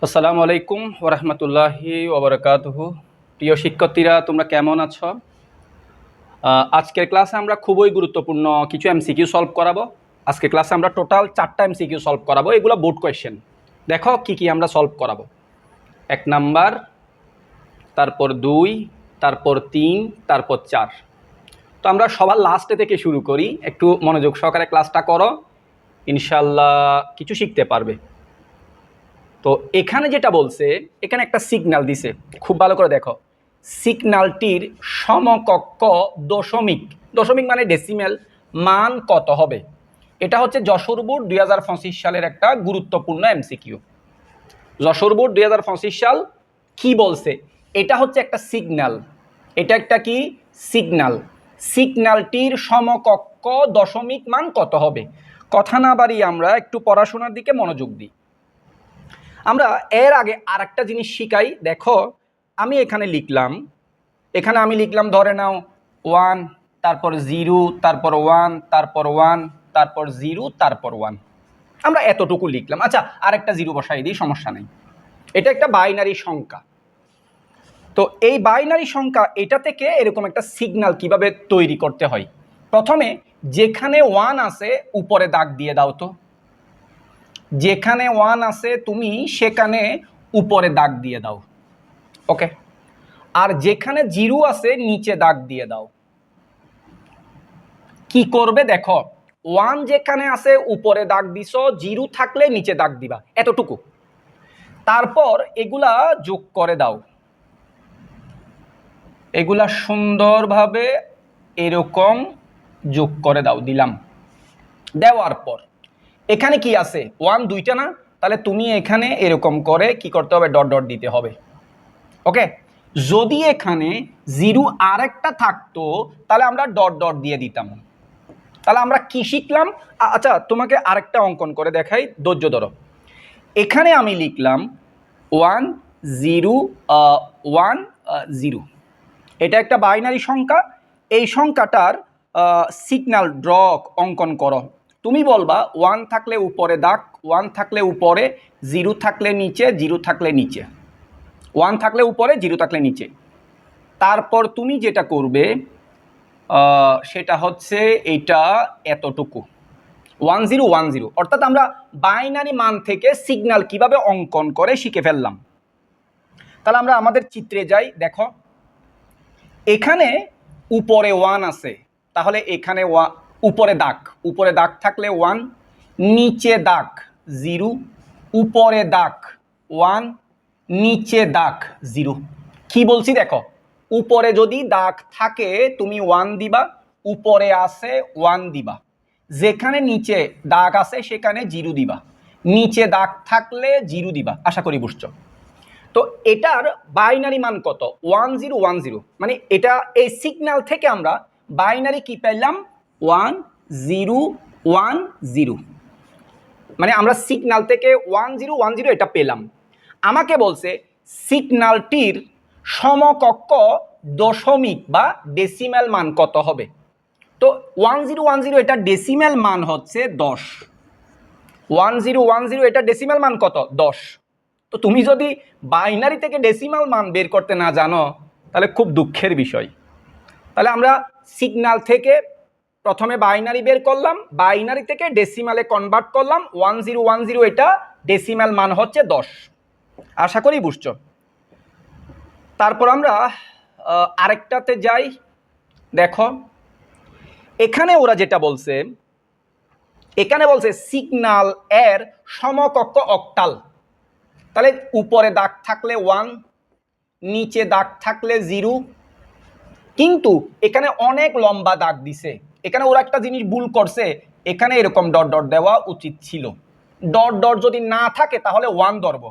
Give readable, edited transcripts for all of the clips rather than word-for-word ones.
আসসালামু আলাইকুম ওরহমতুল্লাহি ওবরাকাতুহু। প্রিয় শিক্ষার্থীরা, তোমরা কেমন আছো? আজকের ক্লাসে আমরা খুবই গুরুত্বপূর্ণ কিছু এমসিকিউ সলভ করাবো। আজকের ক্লাসে আমরা টোটাল 4টা এমসিকিউ সলভ করাবো। এগুলো বোর্ড কোয়েশ্চেন। দেখো কি কি আমরা সলভ করাবো। 1 নাম্বার, তারপর 2, তারপর 3, তারপর 4। তো আমরা সবার লাস্টে থেকে শুরু করি। একটু মনোযোগ সহকারে ক্লাসটা করো, ইনশাল্লাহ কিছু শিখতে পারবে। তো এখানে যেটা বলছে, এখানে একটা সিগন্যাল দিছে, খুব ভালো করে দেখো। সিগন্যালটির সমকক্ষ দশমিক, দশমিক মানে ডেসিমেল, মান কত হবে? এটা হচ্ছে যশোর বোর্ড 2025 সালের একটা গুরুত্বপূর্ণ এমসিকিউ। যশোর বোর্ড 2025 সাল কি বলছে? এটা হচ্ছে একটা সিগন্যাল। এটা একটা কি সিগন্যাল? সিগন্যালটির সমকক্ষ দশমিক মান কত হবে? কথা না বাড়িয়ে আমরা একটু পড়াশোনার দিকে মনোযোগ দিই। আমরা এর আগে আর একটা জিনিস শিখাই। দেখো, আমি এখানে লিখলাম ধরে নাও 1, তারপর 0, তারপর 1, তারপর 1, তারপর 0, তারপর 1। আমরা এতটুকু লিখলাম। আচ্ছা, আরেকটা 0 বসাই দিই, সমস্যা নেই। এটা একটা বাইনারি সংখ্যা। তো এই বাইনারি সংখ্যা, এটা থেকে এরকম একটা সিগন্যাল কিভাবে তৈরি করতে হয়? প্রথমে যেখানে 1 আছে উপরে দাগ দিয়ে দাও। তো যেখানে 1 আছে তুমি সেখানে উপরে দাগ দিয়ে দাও, ওকে। আর যেখানে 0 আছে নিচে দাগ দিয়ে দাও। কি করবে দেখো, 1 যেখানে আছে উপরে দাগ দিছো, 0 থাকলে নিচে দাগ দিবা, এতটুকু। তারপর এগুলা যোগ করে দাও, এগুলা সুন্দরভাবে এরকম যোগ করে দাও। দিলাম। দেওয়ার পর এখানে কি আছে? 1 দুইটা না, তাহলে তুমি এখানে এরকম করে কি করতে হবে? ডট ডট দিতে হবে, ওকে। যদি এখানে 0 আরেকটা থাকতো তাহলে আমরা ডট ডট দিয়ে দিতাম। তাহলে আমরা কি শিখলাম? আচ্ছা, তোমাকে আরেকটা অঙ্কন করে দেখাই, ধৈর্য ধরো। এখানে আমি লিখলাম 1 0 1 0। এটা একটা বাইনারি সংখ্যা। এই সংখ্যাটার সিগন্যাল ড্র অঙ্কন করো। তুমি বলবা 1 থাকলে উপরে দাগ, 1 থাকলে উপরে, 0 থাকলে নিচে, 0 থাকলে নিচে। 1 থাকলে উপরে, 0 থাকলে নিচে। তারপর তুমি যেটা করবে সেটা হচ্ছে এইটা এতটুকু 1 0 1 0। অর্থাৎ আমরা বাইনারি মান থেকে সিগন্যাল কিভাবে অঙ্কন করে শিখে ফেললাম। তাহলে আমরা আমাদের চিত্রে যাই। দেখো, এখানে উপরে 1 আছে, তাহলে এখানে উপরে দাগ থাকলে 1, নিচে দাগ 0, উপরে দাগ 1, নিচে দাগ 0। কি বলছি দেখো, উপরে যদি দাগ থাকে তুমি 1 দিবা, উপরে আছে 1 দিবা। যেখানে নিচে দাগ আছে সেখানে 0 দিবা, নিচে দাগ থাকলে 0 দিবা। আশা করি বুঝছো। তো এটার বাইনারি মান কত? 1 0 1 0। মানে এটা এই সিগন্যাল থেকে আমরা বাইনারি কি পেলাম? 1 0 1 0। মানে আমরা সিগন্যাল থেকে 1 0 1 0 এটা পেলাম। আমাকে বলছে সিগন্যালটির সমকক্ষ দশমিক বা ডেসিমেল মান কত হবে। তো 1 0 1 0 এটা ডেসিমেল মান হচ্ছে 10। 1 0 1 0 এটা ডেসিমেল মান কত? 10। তো তুমি যদি বাইনারি থেকে ডেসিমাল মান বের করতে না জানো তাহলে খুব দুঃখের বিষয়। তাহলে আমরা সিগন্যাল থেকে প্রথমে বাইনারি বের করলাম, বাইনারি থেকে ডেসিমালে কনভার্ট করলাম। 1 0 1 0 এটা ডেসিমাল মান হচ্ছে 10। আশা করি বুঝছো। তারপর আমরা আরেকটাতে যাই। দেখো, এখানে ওরা যেটা বলছে, এখানে বলছে সিগন্যাল এর সমকক্ষ অক্টাল। তাহলে উপরে দাগ থাকলে 1, নিচে দাগ থাকলে 0। কিন্তু এখানে অনেক লম্বা দাগ দিছে। এখানে ওরা একটা জিনিস ভুল করছে, এখানে এরকম ডট ডট দেওয়া উচিত ছিল। ডট ডট যদি না থাকে তাহলে 1 ধরবো,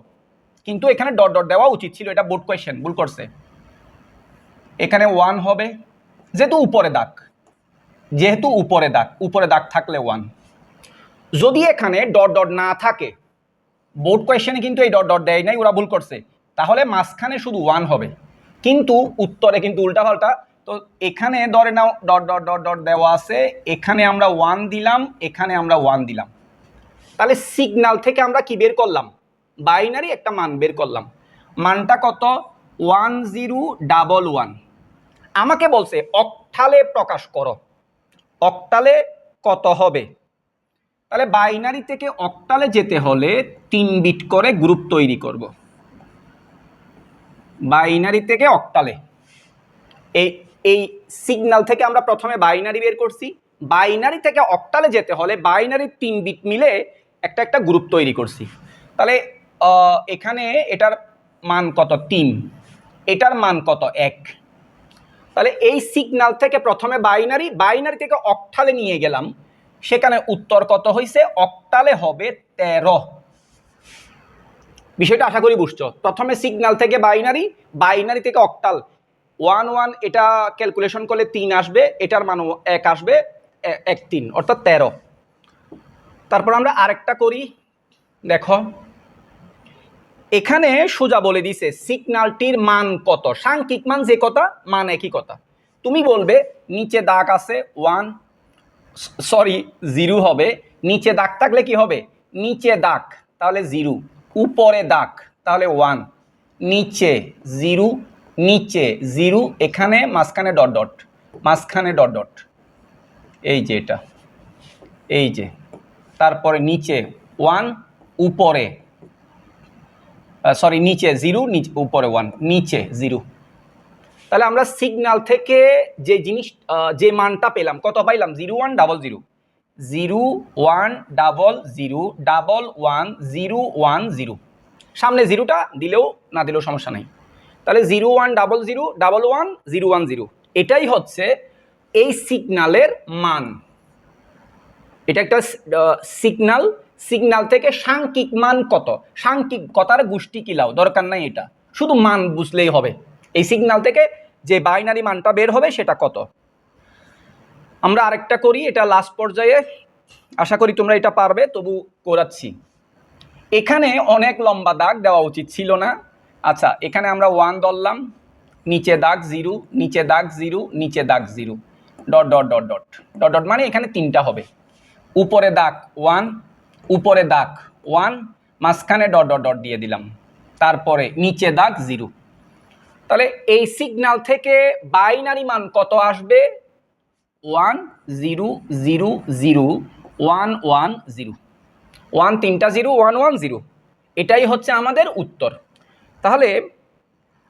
কিন্তু এখানে ডট ডট দেওয়া উচিত ছিল। এটা বোর্ড কোয়েশ্চেন, ভুল করছে। এখানে 1 হবে, যেহেতু উপরে দাগ, উপরে দাগ থাকলে 1। যদি এখানে ডট ডট না থাকে, বোর্ড কোয়েশ্চেনে কিন্তু এই ডট ডট দেয় নাই, ওরা ভুল করছে, তাহলে মাঝখানে শুধু 1 হবে। কিন্তু উত্তরে কিন্তু উল্টাপাল্টা। তো এখানে ধরে নাও ডট ডট ডট ডট দেওয়া আছে, এখানে আমরা 1 দিলাম, এখানে আমরা 1 দিলাম। তাহলে সিগন্যাল থেকে আমরা কি বের করলাম? বাইনারি একটা মান বের করলাম, মানটা কত 1011। আমাকে বলছে অক্টালে প্রকাশ করো, অক্টালে কত হবে? তাহলে বাইনারি থেকে অক্টালে যেতে হলে 3 বিট করে গ্রুপ তৈরি করব। বাইনারি থেকে অক্টালে, এই এই সিগন্যাল থেকে আমরা প্রথমে বাইনারি বের করছি, বাইনারি থেকে অক্টালে যেতে হলে বাইনারির 3 বিট মিলে একটা একটা গ্রুপ তৈরি করছি। তাহলে এখানে এটার মান কত 3, এটার মান কত 1। তাহলে এই সিগন্যাল থেকে প্রথমে বাইনারি, বাইনারি থেকে অক্টালে নিয়ে গেলাম, সেখানে উত্তর কত হয়েছে? অক্টালে হবে 13। বিষয়টা আশা করি বুঝছো। প্রথমে সিগন্যাল থেকে বাইনারি, বাইনারি থেকে অক্টাল, 11 এটা ক্যালকুলেশন করলে 3 আসবে, এটার মান 1 আসবে, 1 3 অর্থাৎ 13। তারপর আমরা আরেকটা করি, দেখো এখানে সোজা বলে দিছে সিগন্যালটির মান কত, সাংখ্যিক মান যে কথা, মান একই কথা। তুমি বলবে নিচে দাগ আছে 1, সরি 0 হবে, নিচে দাগ থাকলে কি হবে? নিচে দাগ তাহলে 0, উপরে দাগ তাহলে 1, নিচে 0, নিচে 0, এখানে মাঝখানে ডট ডট, মাঝখানে ডট ডট, এই যে এটা, এই যে, তারপরে নিচে 1, উপরে সরি নিচে 0, নিচে উপরে 1, নিচে 0। তাহলে আমরা সিগন্যাল থেকে যে জিনিস যে মানটা পেলাম, কত পাইলাম? 0100, 01001110, সামনে 0টা দিলেও না দিলেও সমস্যা নাই। তাহলে 01001110, এটাই হচ্ছে এই সিগন্যালের মান। এটা একটা সিগন্যাল, সিগন্যাল থেকে সাংখ্যিক মান কত, সাংখ্যিক কথার গোষ্ঠী কিলাও দরকার নাই, এটা শুধু মান বুঝলেই হবে। এই সিগন্যাল থেকে যে বাইনারি মানটা বের হবে সেটা কত। আমরা আরেকটা করি, এটা লাস্ট পর্যায়ে, আশা করি তোমরা এটা পারবে, তবু করাচ্ছি। এখানে অনেক লম্বা দাগ দেওয়া উচিত ছিল না। আচ্ছা, এখানে আমরা 1 ধরলাম, নিচে দাগ 0, নিচে দাগ 0, নিচে দাগ 0, dot dot dot dot dot dot, মানে এখানে 3টা হবে। উপরে দাগ 1, উপরে দাগ 1, মাঝখানে ডট ডট ডট দিয়ে দিলাম, তারপরে নিচে দাগ 0। তাহলে এই সিগন্যাল থেকে বাইনারি মান কত আসবে? 10001110, 1 3টা 0, 110, এটাই হচ্ছে আমাদের উত্তর। তাহলে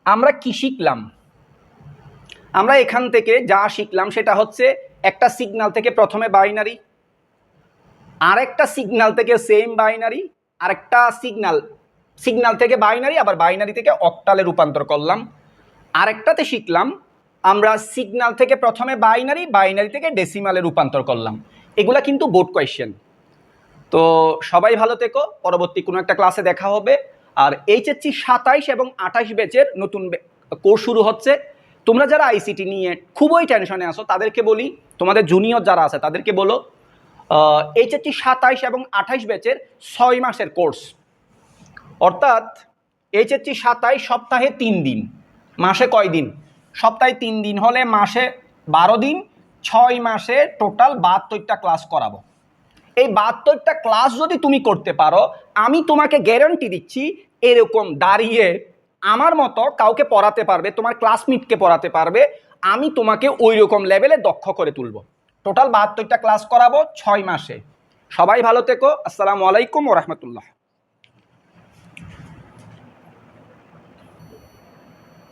আমরা কি শিখলাম? আমরা এখান থেকে যা শিখলাম সেটা হচ্ছে একটা সিগন্যাল থেকে প্রথমে বাইনারি, আরেকটা সিগন্যাল থেকে সেম বাইনারি, আরেকটা সিগন্যাল থেকে বাইনারি, আবার বাইনারি থেকে অক্টালে রূপান্তর করলাম। আরেকটাতে শিখলাম আমরা সিগন্যাল থেকে প্রথমে বাইনারি, বাইনারি থেকে ডেসিমালে রূপান্তর করলাম। এগুলা কিন্তু বোর্ড কোয়েশ্চেন। তো সবাই ভালো থেকো, পরবর্তী কোনো একটা ক্লাসে দেখা হবে। আর এইচএসসি 27 এবং 28 ব্যাচের নতুন কোর্স শুরু হচ্ছে। তোমরা যারা আইসিটি নিয়ে খুবই টেনশনে আছো তাদেরকে বলি, তোমাদের জুনিয়র যারা আছে তাদেরকে বলো, এইচএসসি 27 এবং 28 ব্যাচের 6 মাসের কোর্স, অর্থাৎ এইচএসসি 27 সপ্তাহে 3 দিন, মাসে কয় দিন? সপ্তাহে 3 দিন হলে মাসে 12 দিন, 6 মাসে টোটাল 72টা ক্লাস করাবো। এই 72টা ক্লাস যদি তুমি করতে পারো, আমি তোমাকে গ্যারান্টি দিচ্ছি এরকম দাঁড়িয়ে আমার মতো কাউকে পড়াতে পারবে, তোমার ক্লাসমেটকে পড়াতে পারবে, আমি তোমাকে ওই রকম লেভেলে দক্ষ করে তুলব। টোটাল 72টা ক্লাস করাবো 6 মাসে। সবাই ভালো থেকো। আসসালামু আলাইকুম ওয়া রাহমাতুল্লাহ।